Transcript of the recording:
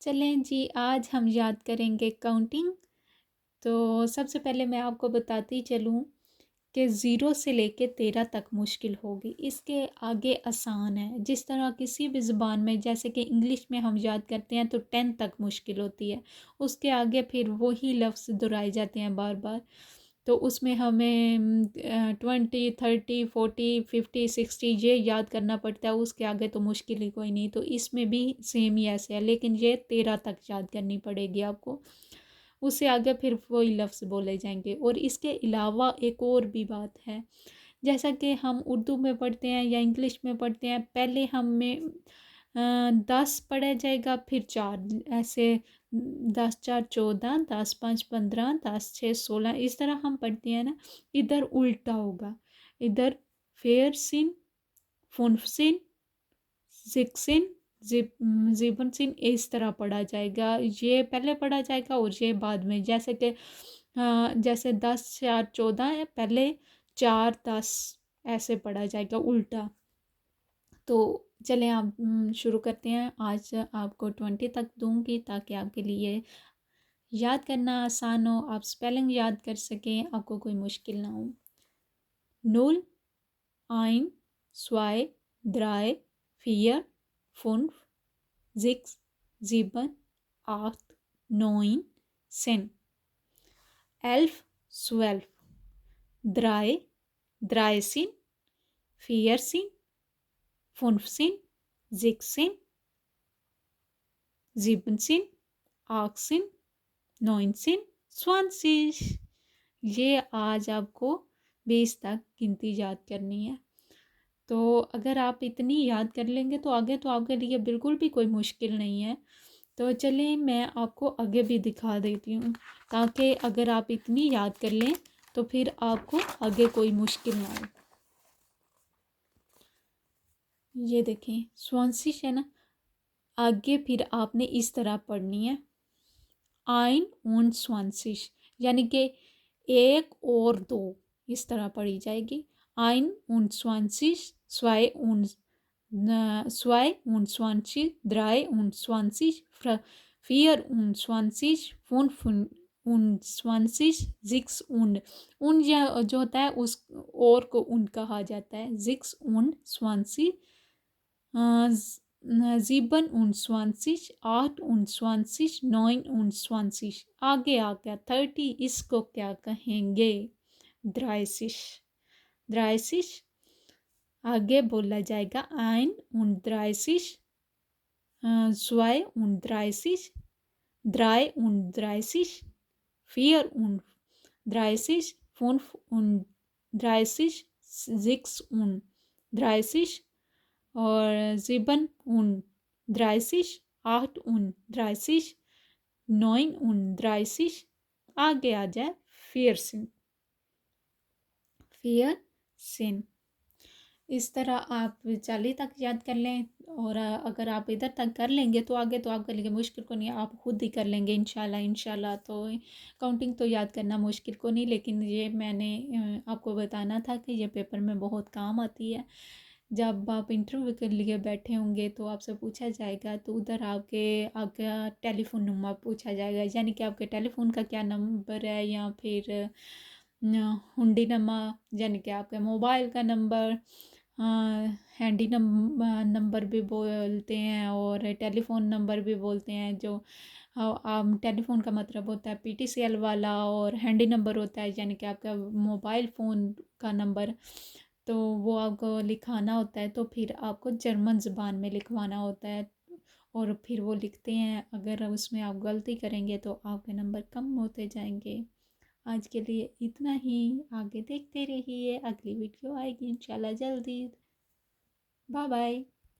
چلیں جی، آج ہم یاد کریں گے کاؤنٹنگ۔ تو سب سے پہلے میں آپ کو بتاتی چلوں کہ 0 سے لے کے 13 تک مشکل ہوگی، اس کے آگے آسان ہے۔ جس طرح کسی بھی زبان میں، جیسے کہ انگلش میں ہم یاد کرتے ہیں تو 10 تک مشکل ہوتی ہے، اس کے آگے پھر وہی لفظ دہرائے جاتے ہیں بار بار، تو اس میں ہمیں 20 30 40 50 60 یہ یاد کرنا پڑتا ہے، اس کے آگے تو مشکل ہی کوئی نہیں۔ تو اس میں بھی سیم ہی ایسے ہے، لیکن یہ 13 تک یاد کرنی پڑے گی آپ کو، اس سے آگے پھر وہی لفظ بولے جائیں گے۔ اور اس کے علاوہ ایک اور بھی بات ہے، جیسا کہ ہم اردو میں پڑھتے ہیں یا انگلش میں پڑھتے ہیں، پہلے ہمیں 10 پڑھا جائے گا، پھر 4، ایسے 10 4 14، 10 5 15، 10 6 16، اس طرح ہم پڑھتے ہیں نا۔ ادھر الٹا ہوگا، ادھر فیر سن، فنف سن، زک سن، زیبن سن، اس طرح پڑھا جائے گا۔ یہ پہلے پڑھا جائے گا اور یہ بعد میں، جیسے کہ جیسے 10 4 14 ہے، پہلے 4 10 ایسے پڑھا جائے گا الٹا۔ تو چلیں آپ شروع کرتے ہیں۔ آج آپ کو 20 تک دوں گی تاکہ آپ کے لیے یاد کرنا آسان ہو، آپ سپیلنگ یاد کر سکیں، آپ کو کوئی مشکل نہ ہو۔ نول، آئن، سوائے، درائے، فیر، فنف، زکس، زیبن، آخت، نوئن، سن۔ ایلف، سویلف، درائے، درائے سن، فیر سن، فنف سن، زک سن، زیبن سن، آخ سن، نوئن سن، سوانسیش۔ یہ آج آپ کو 20 تک گنتی یاد کرنی ہے۔ تو اگر آپ اتنی یاد کر لیں گے تو آگے تو آپ کے لیے بالکل بھی کوئی مشکل نہیں ہے۔ تو چلیں میں آپ کو آگے بھی دکھا دیتی ہوں، تاکہ اگر آپ اتنی یاد کر لیں تو پھر آپ کو آگے کوئی مشکل نہ ہو۔ یہ دیکھیں سوانسیش ہے نا، آگے پھر آپ نے اس طرح پڑھنی ہے، آئن اون سوانسیش، یعنی کہ 1 اور 2 اس طرح پڑھی جائے گی۔ آئن اون سوانسیش، سوائے اون سوانسیش، درائے اون سوانسیش، فیر اون سوانسیش، فنف اون سوانسیش، زکس اون جو ہوتا ہے اس اور کو اون کہا جاتا ہے، زکس اون سوانسیش، زیبن اون سوانسیش، 8 اون سوانسیش، 9 اون سوانسیش۔ آگے آ گیا 30، اس کو کیا کہیں گے؟ درائسش، درائسش۔ آگے بولا جائے گا آئن اون درائسش، سوائے اون درائسش، درائے اون درائسش، فیر اون درائسش، فنف اون درائسش، زکس اون درائسش، اور زیبن اون درائسش، 8 اون درائسش، 9 اون درائسش۔ آگے آ جائے فیر سن، فیر سن۔ اس طرح آپ 40 تک یاد کر لیں، اور اگر آپ ادھر تک کر لیں گے تو آگے تو آپ کے لیے مشکل کو نہیں، آپ خود ہی کر لیں گے انشاءاللہ۔ تو کاؤنٹنگ تو یاد کرنا مشکل کو نہیں، لیکن یہ میں نے آپ کو بتانا تھا کہ یہ پیپر میں بہت کام آتی ہے۔ جب آپ انٹرویو کے لیے بیٹھے ہوں گے تو آپ سے پوچھا جائے گا، تو ادھر آپ کا ٹیلی فون نمبر پوچھا جائے گا، یعنی کہ آپ کے ٹیلی فون کا کیا نمبر ہے، یا پھر ہنڈی نمبر، یعنی کہ آپ کے موبائل کا نمبر، ہینڈی نمبر بھی بولتے ہیں اور ٹیلی فون نمبر بھی بولتے ہیں۔ جو ٹیلی فون کا مطلب ہوتا ہے PTCL والا، اور ہینڈی نمبر ہوتا ہے یعنی کہ آپ کا موبائل فون کا نمبر، تو وہ آپ کو لکھانا ہوتا ہے، تو پھر آپ کو جرمن زبان میں لکھوانا ہوتا ہے، اور پھر وہ لکھتے ہیں، اگر اس میں آپ غلطی کریں گے تو آپ کے نمبر کم ہوتے جائیں گے۔ آج کے لیے اتنا ہی، آگے دیکھتے رہیے، اگلی ویڈیو آئے گی انشاءاللہ جلدی۔ Bye bye.